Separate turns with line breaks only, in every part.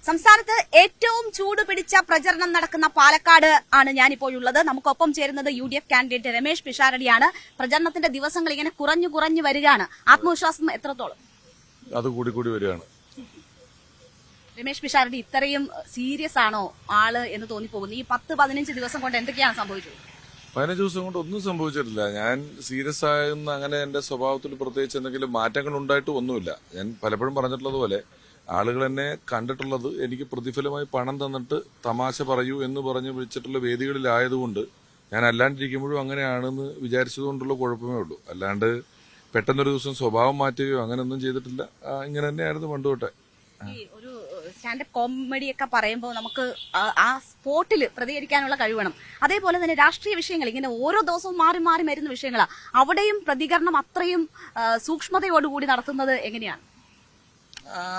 സംസ്ഥാനത്ത് ഏറ്റവും ചൂട് പിടിച്ച പ്രചരണം നടക്കുന്ന പാലക്കാട് ആണ് ഞാനിപ്പോഴുള്ളത്. നമുക്കൊപ്പം ചേരുന്നത് UDF കാൻഡിഡേറ്റ് രമേശ് പിഷാരടിയാണ്. പ്രചരണത്തിന്റെ ദിവസങ്ങൾ ഇങ്ങനെ കുറഞ്ഞു വരികയാണ്. ആത്മവിശ്വാസം എത്രത്തോളം?
അത് കൂടി വരികയാണ്.
രമേശ് പിഷാരടി ഇത്രയും സീരിയസ് ആണോ ആള് എന്ന് തോന്നിപ്പോകുന്നു? ഈ 10-15 ദിവസം കൊണ്ട് എന്തൊക്കെയാണ് സംഭവിച്ചത്?
15 ദിവസം കൊണ്ട് ഒന്നും സംഭവിച്ചിട്ടില്ല. ഞാൻ സീരിയസ് ആയെന്ന് അങ്ങനെ എന്റെ സ്വഭാവത്തിൽ പ്രത്യേകിച്ച് എന്തെങ്കിലും മാറ്റങ്ങൾ ഉണ്ടായിട്ട് ഒന്നുമില്ല. ഞാൻ പലപ്പോഴും പറഞ്ഞിട്ടുള്ളതുപോലെ ആളുകൾ എന്നെ കണ്ടിട്ടുള്ളത് എനിക്ക് പ്രതിഫലമായി പണം തന്നിട്ട് തമാശ പറയൂ എന്ന് പറഞ്ഞ് വിളിച്ചിട്ടുള്ള വേദികളിലായതുകൊണ്ട് ഞാൻ അല്ലാണ്ടിരിക്കുമ്പോഴും അങ്ങനെയാണെന്ന് വിചാരിച്ചതുകൊണ്ടുള്ള കുഴപ്പമേ ഉള്ളൂ. അല്ലാണ്ട് പെട്ടെന്നൊരു ദിവസം സ്വഭാവം മാറ്റുകയോ അങ്ങനെയൊന്നും ചെയ്തിട്ടില്ല. ഇങ്ങനെ തന്നെയായിരുന്നു പണ്ടുതൊട്ടെ.
ഒരു സ്റ്റാൻഡപ്പ് കോമഡി ഒക്കെ പറയുമ്പോൾ നമുക്ക് ആ സ്പോട്ടിൽ പ്രതികരിക്കാനുള്ള കഴിവ് വേണം. അതേപോലെ തന്നെ രാഷ്ട്രീയ വിഷയങ്ങൾ ഇങ്ങനെ ഓരോ ദിവസവും മാറി വരുന്ന വിഷയങ്ങളാണ്. അവിടെയും പ്രതികരണം അത്രയും സൂക്ഷ്മതയോടുകൂടി നടത്തുന്നത് എങ്ങനെയാണ്?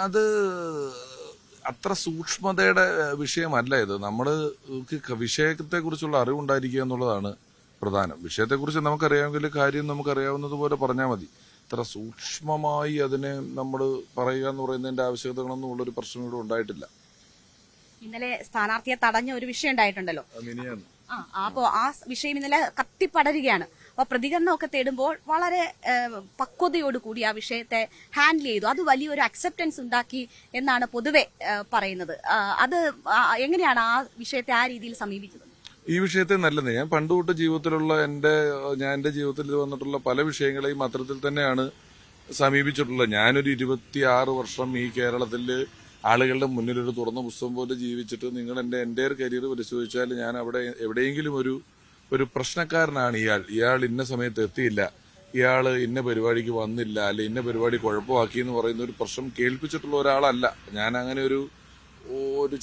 അത് അത്ര സൂക്ഷ്മതയുടെ വിഷയമല്ല ഇത്. നമ്മള് വിഷയത്തെ കുറിച്ചുള്ള അറിവുണ്ടായിരിക്കുക എന്നുള്ളതാണ് പ്രധാനം. വിഷയത്തെക്കുറിച്ച് നമുക്കറിയാമെങ്കിൽ കാര്യം നമുക്കറിയാവുന്നതുപോലെ പറഞ്ഞാൽ മതി. ഇത്ര സൂക്ഷ്മമായി അതിനെ നമ്മൾ പറയുക എന്ന് പറയുന്നതിന്റെ ആവശ്യകതകളൊന്നും ഉള്ളൊരു പ്രശ്നം ഇവിടെ ഉണ്ടായിട്ടില്ല.
ഇന്നലെ സ്ഥാനാർത്ഥിയെ തടഞ്ഞ ഒരു വിഷയം ഉണ്ടായിട്ടുണ്ടല്ലോ. അപ്പോ ആ വിഷയം ഇന്നലെ കത്തിപ്പടരുകയാണ്. അപ്പൊ പ്രതികരണമൊക്കെ തേടുമ്പോൾ വളരെ പക്വതയോടുകൂടി ആ വിഷയത്തെ ഹാൻഡിൽ ചെയ്തു. അത് വലിയൊരു അക്സെപ്റ്റൻസ് ഉണ്ടാക്കി എന്നാണ് പൊതുവെ പറയുന്നത്. അത് എങ്ങനെയാണ് ആ വിഷയത്തെ ആ രീതിയിൽ സമീപിച്ചത്?
ഈ വിഷയത്തെ നല്ലത് ഞാൻ പണ്ടുതൊട്ട് ജീവിതത്തിലുള്ള എന്റെ ജീവിതത്തിൽ വന്നിട്ടുള്ള പല വിഷയങ്ങളെയും അത്തരത്തിൽ തന്നെയാണ് സമീപിച്ചിട്ടുള്ളത്. ഞാനൊരു 26 വർഷം ഈ കേരളത്തില് ആളുകളുടെ മുന്നിൽ ഒരു തുറന്ന പുസ്തകം പോലെ ജീവിച്ചിട്ട് നിങ്ങൾ എന്റെ കരിയർ പരിശോധിച്ചാൽ ഞാൻ അവിടെ എവിടെയെങ്കിലും ഒരു പ്രശ്നക്കാരനാണ് ഇയാൾ ഇന്ന സമയത്ത് എത്തിയില്ല, ഇയാള് ഇന്ന പരിപാടിക്ക് വന്നില്ല, അല്ലെ ഇന്ന പരിപാടി കുഴപ്പമാക്കി എന്ന് പറയുന്ന ഒരു പ്രശ്നം കേൾപ്പിച്ചിട്ടുള്ള ഒരാളല്ല ഞാൻ. അങ്ങനെ ഒരു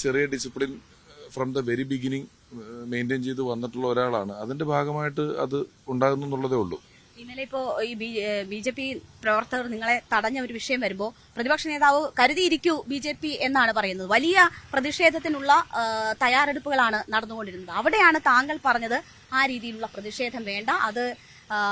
ചെറിയ discipline from the very beginning maintain ചെയ്ത് വന്നിട്ടുള്ള ഒരാളാണ്. അതിന്റെ ഭാഗമായിട്ട് അത് ഉണ്ടാകുന്നു എന്നുള്ളതേ ഉള്ളൂ.
ഇന്നലെ ഇപ്പോ ഈ BJP പ്രവർത്തകർ നിങ്ങളെ തടഞ്ഞ ഒരു വിഷയം വരുമ്പോ പ്രതിപക്ഷ നേതാവ് കരുതിയിരിക്കൂ BJP എന്നാണ് പറയുന്നത്. വലിയ പ്രതിഷേധത്തിനുള്ള തയ്യാറെടുപ്പുകളാണ് നടന്നുകൊണ്ടിരുന്നത്. അവിടെയാണ് താങ്കൾ പറഞ്ഞത് ആ രീതിയിലുള്ള പ്രതിഷേധം വേണ്ട, അത്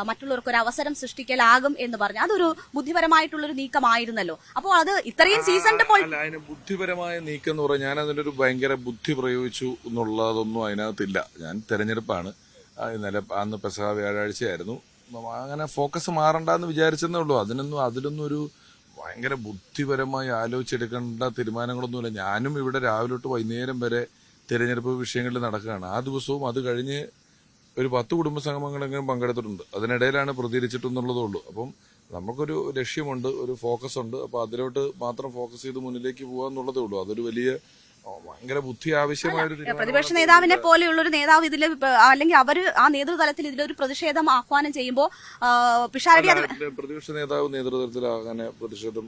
മറ്റുള്ളവർക്ക് ഒരു അവസരം സൃഷ്ടിക്കലാകും എന്ന് പറഞ്ഞു. അതൊരു ബുദ്ധിപരമായിട്ടുള്ളൊരു നീക്കമായിരുന്നല്ലോ. അപ്പോൾ അത് ഇത്രയും സീസണിന്റെ
അതിന് ബുദ്ധിപരമായ നീക്കം എന്ന് പറഞ്ഞാൽ ഞാൻ അതിനൊരു ഭയങ്കര ബുദ്ധി പ്രയോഗിച്ചു എന്നുള്ളതൊന്നും അതിനകത്തില്ല. ഞാൻ തെരഞ്ഞെടുപ്പാണ്. ഇന്നലെ അന്ന് പെസഹ വ്യാഴാഴ്ചയായിരുന്നു. അങ്ങനെ ഫോക്കസ് മാറണ്ടെന്ന് വിചാരിച്ചെന്നേ ഉള്ളൂ. അതിലൊന്നും ഒരു ഭയങ്കര ബുദ്ധിപരമായി ആലോചിച്ചെടുക്കേണ്ട തീരുമാനങ്ങളൊന്നുമില്ല. ഞാനും ഇവിടെ രാവിലെ തൊട്ട് വൈകുന്നേരം വരെ തെരഞ്ഞെടുപ്പ് വിഷയങ്ങളിൽ നടക്കുകയാണ്. ആ ദിവസവും അത് കഴിഞ്ഞ് ഒരു 10 കുടുംബ സംഗമങ്ങളെങ്കിലും പങ്കെടുത്തിട്ടുണ്ട്. അതിനിടയിലാണ് പ്രതികരിച്ചിട്ടെന്നുള്ളതേ ഉള്ളൂ. അപ്പം നമുക്കൊരു ലക്ഷ്യമുണ്ട്, ഒരു ഫോക്കസ് ഉണ്ട്. അപ്പൊ അതിലോട്ട് മാത്രം ഫോക്കസ് ചെയ്ത് മുന്നിലേക്ക് പോകാന്നുള്ളതേ ഉള്ളൂ. അതൊരു വലിയ ഭയങ്കര ബുദ്ധി ആവശ്യമായ
പ്രതിപക്ഷ നേതാവിനെ പോലെയുള്ളൊരു നേതാവ് ഇതിൽ അല്ലെങ്കിൽ അവർ ആ നേതൃതലത്തിൽ ഇതിലൊരു പ്രതിഷേധം ആഹ്വാനം ചെയ്യുമ്പോൾ
പ്രതിപക്ഷ നേതാവ് നേതൃത്വത്തിൽ അങ്ങനെ പ്രതിഷേധം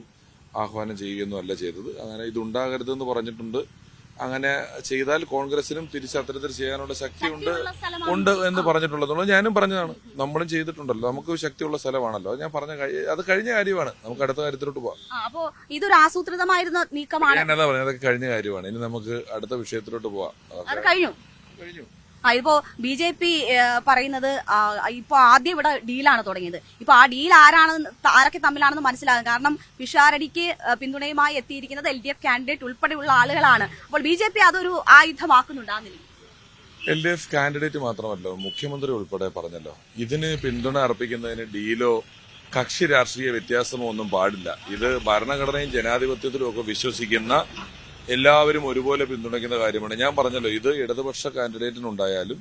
ആഹ്വാനം ചെയ്യുകയൊന്നും അല്ല ചെയ്തത്. അങ്ങനെ ഇതുണ്ടാകരുതെന്ന് പറഞ്ഞിട്ടുണ്ട്. അങ്ങനെ ചെയ്താൽ കോൺഗ്രസിനും തിരിച്ച് അത്തരത്തിൽ ചെയ്യാനുള്ള ശക്തി ഉണ്ട് എന്ന് പറഞ്ഞിട്ടുള്ളതുകൊണ്ട് ഞാനും പറഞ്ഞതാണ്. നമ്മളും ചെയ്തിട്ടുണ്ടല്ലോ, നമുക്ക് ശക്തിയുള്ള സ്ഥലമാണല്ലോ. ഞാൻ അത് കഴിഞ്ഞ കാര്യമാണ്. നമുക്ക് അടുത്ത കാര്യത്തിലോട്ട് പോവാം.
അപ്പോ ഇതൊരു ആസൂത്രിതമായിരുന്ന നീക്കമാണ്.
ഞാനതാ പറഞ്ഞത്, അതൊക്കെ കഴിഞ്ഞ കാര്യമാണ്. ഇനി നമുക്ക് അടുത്ത വിഷയത്തിലോട്ട് പോവാം.
അത് കഴിഞ്ഞു. ഇപ്പോ BJP പറയുന്നത് ഇപ്പൊ ആദ്യം ഇവിടെ ഡീലാണ് തുടങ്ങിയത്. ഇപ്പൊ ആ ഡീൽ ആരൊക്കെ തമ്മിലാണെന്ന് മനസ്സിലാകും. കാരണം പിഷാരടിക്ക് പിന്തുണയുമായി എത്തിയിരിക്കുന്നത് LDF കാൻഡിഡേറ്റ് ഉൾപ്പെടെയുള്ള ആളുകളാണ്. അപ്പോൾ BJP അതൊരു ആയുധമാക്കുന്നുണ്ടാകുന്നില്ല.
LDF കാൻഡിഡേറ്റ് മാത്രമല്ല, മുഖ്യമന്ത്രി ഉൾപ്പെടെ പറഞ്ഞല്ലോ, ഇതിന് പിന്തുണ അർപ്പിക്കുന്നതിന് ഡീലോ കക്ഷി രാഷ്ട്രീയ വ്യത്യാസമോ ഒന്നും പാടില്ല. ഇത് ഭരണഘടനയും ജനാധിപത്യത്തിലും ഒക്കെ വിശ്വസിക്കുന്ന എല്ലാവരും ഒരുപോലെ പിന്തുണയ്ക്കുന്ന കാര്യമാണ്. ഞാൻ പറഞ്ഞല്ലോ, ഇത് ഇടതുപക്ഷ കാൻഡിഡേറ്റിനുണ്ടായാലും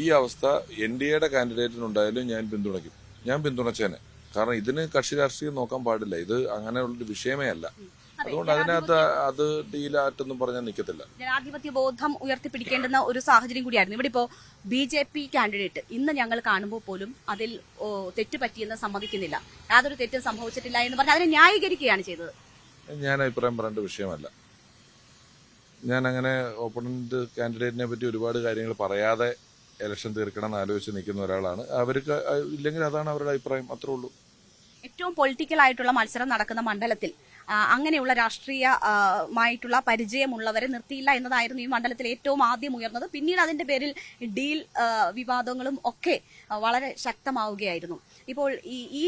ഈ അവസ്ഥ NDAയുടെ കാൻഡിഡേറ്റിനുണ്ടായാലും ഞാൻ പിന്തുണച്ചേനെ. കാരണം ഇതിന് കക്ഷി രാഷ്ട്രീയം നോക്കാൻ പാടില്ല. ഇത് അങ്ങനെയുള്ളൊരു വിഷയമേ അല്ല. അതുകൊണ്ട് അതിനകത്ത് അത് ഡീലാറ്റൊന്നും പറഞ്ഞാൽ നിൽക്കത്തില്ല.
ജനാധിപത്യ ബോധം ഉയർത്തിപ്പിടിക്കേണ്ടുന്ന ഒരു സാഹചര്യം കൂടിയായിരുന്നു. ഇവിടെ ഇപ്പോ BJP കാൻഡിഡേറ്റ് ഇന്ന് ഞങ്ങൾ കാണുമ്പോൾ പോലും അതിൽ തെറ്റ് പറ്റിയെന്ന് സമ്മതിക്കുന്നില്ല. യാതൊരു തെറ്റും സംഭവിച്ചിട്ടില്ല എന്ന് പറഞ്ഞ് അതിനെ ന്യായീകരിക്കുകയാണ് ചെയ്തത്.
ഞാൻ അഭിപ്രായം പറയേണ്ട വിഷയമല്ല. ഞാൻ അങ്ങനെ ഓപ്പണന്റ് കാൻഡിഡേറ്റിനെ പറ്റി ഒരുപാട് കാര്യങ്ങൾ പറയാതെ ഇലക്ഷൻ തീർക്കണം എന്ന് ആലോചിച്ച് നിൽക്കുന്ന ഒരാളാണ്. അവർക്ക് ഇല്ലെങ്കിൽ അതാണ് അവരുടെ അഭിപ്രായം, അത്രേ ഉള്ളൂ.
ഏറ്റവും പൊളിറ്റിക്കൽ ആയിട്ടുള്ള മത്സരം നടക്കുന്ന മണ്ഡലത്തിൽ അങ്ങനെയുള്ള രാഷ്ട്രീയമായിട്ടുള്ള പരിചയമുള്ളവരെ നിർത്തിയില്ല എന്നതായിരുന്നു ഈ മണ്ഡലത്തിൽ ഏറ്റവും ആദ്യം ഉയർന്നത്. പിന്നീട് അതിന്റെ പേരിൽ ഡീൽ വിവാദങ്ങളും ഒക്കെ വളരെ ശക്തമാവുകയായിരുന്നു. ഇപ്പോൾ ഈ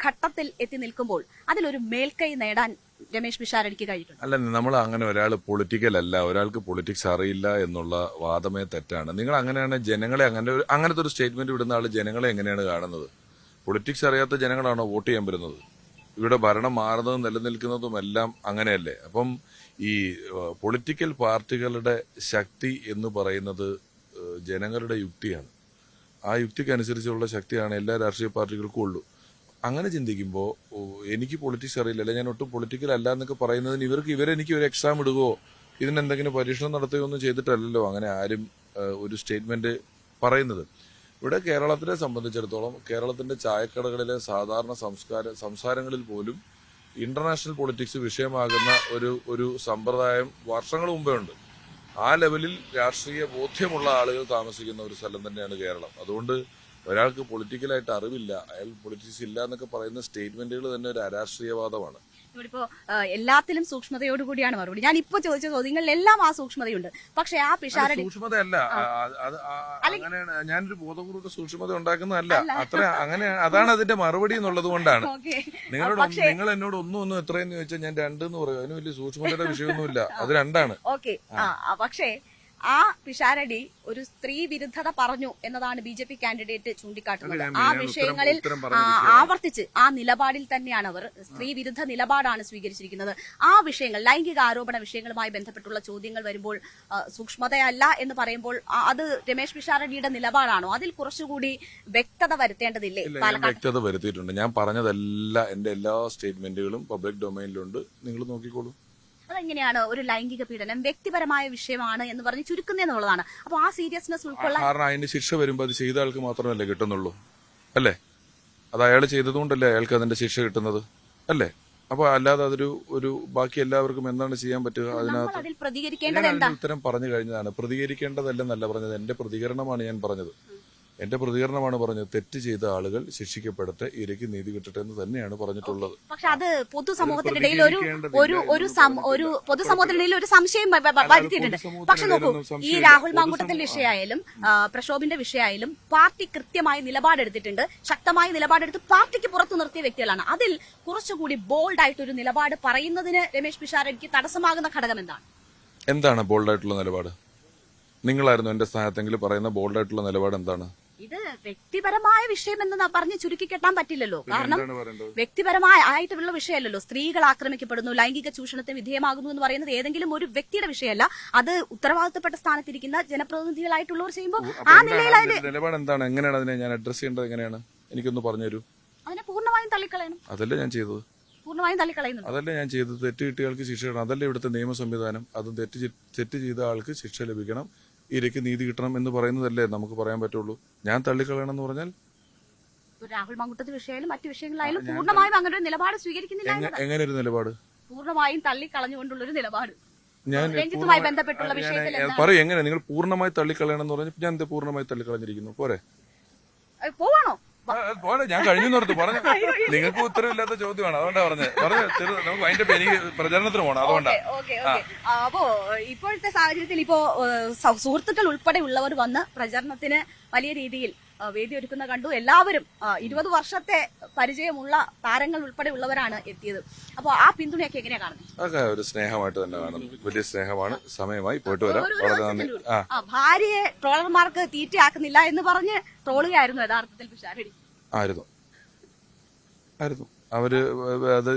ഘട്ടത്തിൽ എത്തി നിൽക്കുമ്പോൾ അതിലൊരു മേൽക്കൈ നേടാൻ രമേശ് പിഷാരടിക്ക് കഴിഞ്ഞിട്ടുണ്ട്?
അല്ല, നമ്മൾ അങ്ങനെ ഒരാൾ പൊളിറ്റിക്കൽ അല്ല, ഒരാൾക്ക് പൊളിറ്റിക്സ് അറിയില്ല എന്നുള്ള വാദമേ തെറ്റാണ്. നിങ്ങൾ അങ്ങനെയാണ് ജനങ്ങളെ അങ്ങനത്തെ ഒരു സ്റ്റേറ്റ്മെന്റ് വിടുന്ന ആൾ ജനങ്ങളെ എങ്ങനെയാണ് കാണുന്നത്? പൊളിറ്റിക്സ് അറിയാത്ത ജനങ്ങളാണോ വോട്ട് ചെയ്യാൻ വരുന്നത്? ഇവിടെ ഭരണം മാറുന്നതും നിലനിൽക്കുന്നതും എല്ലാം അങ്ങനെയല്ലേ? അപ്പം ഈ പൊളിറ്റിക്കൽ പാർട്ടികളുടെ ശക്തി എന്ന് പറയുന്നത് ജനങ്ങളുടെ യുക്തിയാണ്. ആ യുക്തിക്കനുസരിച്ചുള്ള ശക്തിയാണ് എല്ലാ രാഷ്ട്രീയ പാർട്ടികൾക്കും ഉള്ളൂ. അങ്ങനെ ചിന്തിക്കുമ്പോൾ എനിക്ക് പൊളിറ്റിക്സ് അറിയില്ല, അല്ലെ ഞാൻ ഒട്ടും പൊളിറ്റിക്കൽ അല്ല എന്നൊക്കെ പറയുന്നതിന് ഇവരെനിക്ക് ഒരു എക്സാം ഇടുകയോ ഇതിനെന്തെങ്കിലും പരീക്ഷണം നടത്തുകയോ ഒന്നും ചെയ്തിട്ടല്ലല്ലോ അങ്ങനെ ആരും ഒരു സ്റ്റേറ്റ്മെന്റ് പറയുന്നത്. ഇവിടെ കേരളത്തിനെ സംബന്ധിച്ചിടത്തോളം കേരളത്തിന്റെ ചായക്കടകളിലെ സാധാരണ സംസാരങ്ങളിൽ പോലും ഇന്റർനാഷണൽ പൊളിറ്റിക്സ് വിഷയമാകുന്ന ഒരു സമ്പ്രദായം വർഷങ്ങൾ മുമ്പേ ഉണ്ട്. ആ ലെവലിൽ രാഷ്ട്രീയ ബോധ്യമുള്ള ആളുകൾ താമസിക്കുന്ന ഒരു സ്ഥലം തന്നെയാണ് കേരളം. അതുകൊണ്ട് ഒരാൾക്ക് പൊളിറ്റിക്കലായിട്ട് അറിവില്ല, അയാൾ പൊളിറ്റിക്സ് ഇല്ല എന്നൊക്കെ പറയുന്ന സ്റ്റേറ്റ്മെന്റുകൾ തന്നെ ഒരു അരാഷ്ട്രീയവാദമാണ്.
ഇവിടിപ്പോ എല്ലാത്തിലും സൂക്ഷ്മതയോടുകൂടിയാണ് മറുപടി. ഞാൻ ഇപ്പൊ ചോദിച്ച ചോദ്യങ്ങളിലെല്ലാം ആ സൂക്ഷ്മതയുണ്ട്. പക്ഷെ ആ പിഷാരടി
സൂക്ഷ്മതയല്ല, അങ്ങനെയാണ് ഞാനൊരു ബോധപൂർവ്വ സൂക്ഷ്മത ഉണ്ടാക്കുന്നതല്ല. അങ്ങനെ അതാണ് അതിന്റെ മറുപടി എന്നുള്ളത് കൊണ്ടാണ്. നിങ്ങൾ എന്നോട് ഒന്നും എത്രയെന്ന് ചോദിച്ചാൽ ഞാൻ 2 എന്ന് പറയും. അതിന് വലിയ സൂക്ഷ്മതയുടെ വിഷയമൊന്നുമില്ല, അത് 2ആണ്.
ഓക്കെ. പക്ഷേ ആ പിഷാരടി ഒരു സ്ത്രീ വിരുദ്ധത പറഞ്ഞു എന്നതാണ് BJP കാൻഡിഡേറ്റ് ചൂണ്ടിക്കാട്ടുന്നത്. ആ വിഷയങ്ങളിൽ ആവർത്തിച്ച് ആ നിലപാടിൽ തന്നെയാണ് അവർ സ്ത്രീ വിരുദ്ധ നിലപാടാണ് സ്വീകരിച്ചിരിക്കുന്നത്. ആ വിഷയങ്ങൾ ലൈംഗിക ആരോപണ വിഷയങ്ങളുമായി ബന്ധപ്പെട്ടുള്ള ചോദ്യങ്ങൾ വരുമ്പോൾ സൂക്ഷ്മതയല്ല എന്ന് പറയുമ്പോൾ അത് രമേശ് പിഷാരടിയുടെ നിലപാടാണോ? അതിൽ കുറച്ചുകൂടി വ്യക്തത വരുത്തേണ്ടതില്ലേ?
വ്യക്തത വരുത്തിയിട്ടുണ്ട്. ഞാൻ പറഞ്ഞതെല്ലാം എന്റെ എല്ലാ സ്റ്റേറ്റ്മെന്റുകളും പബ്ലിക് ഡൊമൈനിലുണ്ട്, നിങ്ങൾ നോക്കിക്കോളൂ.
അതെങ്ങനെയാണ് ഒരു ലൈംഗിക പീഡനം വ്യക്തിപരമായ വിഷയമാണ് എന്ന് പറഞ്ഞ് ചുരുക്കുന്നതെന്നുള്ളതാണ്. അപ്പൊ ആ സീരിയസ്നെസ് ഉൾക്കൊള്ളാൻ
കാരണം അതിന് ശിക്ഷ വരുമ്പോൾ അത് ചെയ്ത ആൾക്ക് മാത്രമല്ലേ കിട്ടുന്നുള്ളൂ, അല്ലേ? അത് അയാൾ ചെയ്തതുകൊണ്ടല്ലേ അയാൾക്ക് അതിന്റെ ശിക്ഷ കിട്ടുന്നത്, അല്ലേ? അപ്പൊ അല്ലാതെ ഒരു ബാക്കി എല്ലാവർക്കും എന്താണ് ചെയ്യാൻ പറ്റുക? അതിനകത്ത് ഉത്തരം പറഞ്ഞു കഴിഞ്ഞതാണ്. പ്രതികരിക്കേണ്ടതല്ലെന്നല്ല പറഞ്ഞത്, എന്റെ പ്രതികരണമാണ് ഞാൻ പറഞ്ഞത്. എന്റെ പ്രതികരണമാണ് പറഞ്ഞത്. തെറ്റ് ചെയ്ത ആളുകൾ ശിക്ഷിക്കപ്പെടട്ടെ, ഇരയ്ക്ക് നീതി കിട്ടട്ടെ എന്ന് തന്നെയാണ് പറഞ്ഞിട്ടുള്ളത്.
പക്ഷെ അത് പൊതുസമൂഹത്തിനിടയിൽ ഒരു സംശയം വരുത്തിയിട്ടുണ്ട്. പക്ഷെ നോക്കൂ, ഈ രാഹുൽ മാങ്കൂട്ടത്തിൽ വിഷയമായാലും പ്രക്ഷോഭിന്റെ വിഷയമായാലും പാർട്ടി കൃത്യമായ നിലപാടെടുത്തിട്ടുണ്ട്. ശക്തമായ നിലപാടെടുത്ത് പാർട്ടിക്ക് പുറത്തു നിർത്തിയ വ്യക്തികളാണ്. അതിൽ കുറച്ചുകൂടി ബോൾഡ് ആയിട്ടൊരു നിലപാട് പറയുന്നതിന് രമേശ് പിഷാരടിക്ക് തടസ്സമാകുന്ന ഘടകം എന്താണ്
ബോൾഡായിട്ടുള്ള നിലപാട്? നിങ്ങളായിരുന്നു എന്റെ സ്ഥാനത്തെങ്കിലും പറയുന്ന ബോൾഡായിട്ടുള്ള നിലപാട് എന്താണ്?
ഇത് വ്യക്തിപരമായ വിഷയം എന്ന് പറഞ്ഞ് ചുരുക്കി കെട്ടാൻ പറ്റില്ലല്ലോ. കാരണം വ്യക്തിപരമായിട്ടുള്ള വിഷയമല്ലല്ലോ. സ്ത്രീകൾ ആക്രമിക്കപ്പെടുന്നു, ലൈംഗിക ചൂഷണത്തിന് വിധേയമാകുന്നു എന്ന് പറയുന്നത് ഏതെങ്കിലും ഒരു വ്യക്തിയുടെ വിഷയമല്ല. അത് ഉത്തരവാദിത്തപ്പെട്ട സ്ഥാനത്തിരിക്കുന്ന ജനപ്രതിനിധികളായിട്ടുള്ളവർ ചെയ്യുമ്പോൾ ആ നിലയിൽ
നിലപാട് എന്താണ്? എങ്ങനെയാണ് അതിനെ ഞാൻ അഡ്രസ് ചെയ്യേണ്ടത്? എങ്ങനെയാണ്? എനിക്കൊന്ന് പറഞ്ഞുതരൂ.
അതിനെ പൂർണ്ണമായും തള്ളിക്കളയണം.
അതല്ലേ ഞാൻ ചെയ്തത്?
പൂർണ്ണമായും തള്ളിക്കളയുന്നു.
അതല്ലേ ഞാൻ ചെയ്തത്? തെറ്റ് കിട്ടിയ ആൾക്ക് ശിക്ഷ കിട്ടണം, അതല്ലേ ഇവിടുത്തെ നിയമ സംവിധാനം. അതും തെറ്റ് ചെയ്ത ആൾക്ക് ശിക്ഷ ലഭിക്കണം, ഇരയ്ക്ക് നീതി കിട്ടണം എന്ന് പറയുന്നതല്ലേ നമുക്ക് പറയാൻ പറ്റുള്ളൂ. ഞാൻ തള്ളിക്കളയണം എന്ന് പറഞ്ഞാൽ
രാഹുൽ മാങ്കൂട്ടത്തിൽ വിഷയമായാലും മറ്റു വിഷയങ്ങളായാലും പൂർണ്ണമായും അങ്ങനെ ഒരു നിലപാട് സ്വീകരിക്കുന്നില്ല.
എങ്ങനെ ഒരു നിലപാട്?
പൂർണ്ണമായും തള്ളിക്കളഞ്ഞുകൊണ്ടുള്ള ഒരു നിലപാട്.
ഞാൻ
രഞ്ജിത്തുമായി ബന്ധപ്പെട്ടുള്ള വിഷയത്തിൽ
പറയും. എങ്ങനെ നിങ്ങൾ പൂർണ്ണമായി തള്ളിക്കളയണം എന്ന് പറഞ്ഞപ്പോൾ ഞാൻ പൂർണ്ണമായി തള്ളിക്കളഞ്ഞിരിക്കുന്നു? പോരെ?
പോവാണോ?
പോലെ ഞാൻ കഴിഞ്ഞു നിർത്തും. പറഞ്ഞു, നിങ്ങൾക്ക് ഉത്തരവില്ലാത്ത ചോദ്യമാണ്, അതുകൊണ്ടാ പറഞ്ഞത്. നമുക്ക് അതിന്റെ എനിക്ക് പ്രചരണത്തിന് പോകണം, അതുകൊണ്ടാണ്.
അപ്പോ ഇപ്പോഴത്തെ സാഹചര്യത്തിൽ ഇപ്പോ സുഹൃത്തുക്കൾ ഉൾപ്പെടെ ഉള്ളവർ വന്ന് പ്രചരണത്തിന് വലിയ രീതിയിൽ വേദി ഒരുക്കുന്ന കണ്ടു. എല്ലാവരും 20 വർഷത്തെ പരിചയമുള്ള താരങ്ങൾ ഉൾപ്പെടെ ഉള്ളവരാണ് എത്തിയത്. അപ്പൊ ആ പിന്തുണയൊക്കെ എങ്ങനെയാ കാണുന്നത്?
അതൊക്കെ ഒരു സ്നേഹമായിട്ട് തന്നെ കാണുന്നു. വലിയ സ്നേഹമാണ്. സമയമായി, പോയിട്ട് വരാം. വളരെ നന്ദി.
ഭാര്യയെ ട്രോളർമാർക്ക് തീറ്റയാക്കുന്നില്ല എന്ന് പറഞ്ഞ് ട്രോളുകയായിരുന്നു യഥാർത്ഥത്തിൽ പിഷാരടി.
ആയിരുന്നു. അത്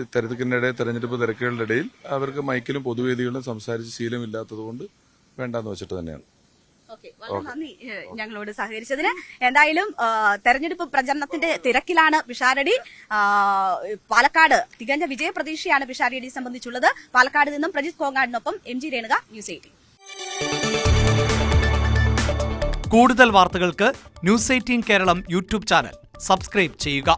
തെരഞ്ഞെടുപ്പ് തിരക്കുകളുടെ ഇടയിൽ അവർക്ക് മൈക്കിലും പൊതുവേദികളിലും സംസാരിച്ച് ശീലമില്ലാത്തതുകൊണ്ട് വേണ്ടാന്ന് വെച്ചിട്ട് തന്നെയാണ്.
വളരെ നന്ദി ഞങ്ങളോട് സഹകരിച്ചതിന്. എന്തായാലും തെരഞ്ഞെടുപ്പ് പ്രചരണത്തിന്റെ തിരക്കിലാണ് പിഷാരടി. പാലക്കാട് തികഞ്ഞ വിജയപ്രതീക്ഷയാണ് പിഷാരടിയെ സംബന്ധിച്ചുള്ളത്. പാലക്കാട് നിന്നും പ്രജിത് കോങ്ങാടിനൊപ്പം MG രേണുക, News 18.
കൂടുതൽ വാർത്തകൾക്ക് News 18 Keralam YouTube channel subscribe ചെയ്യുക.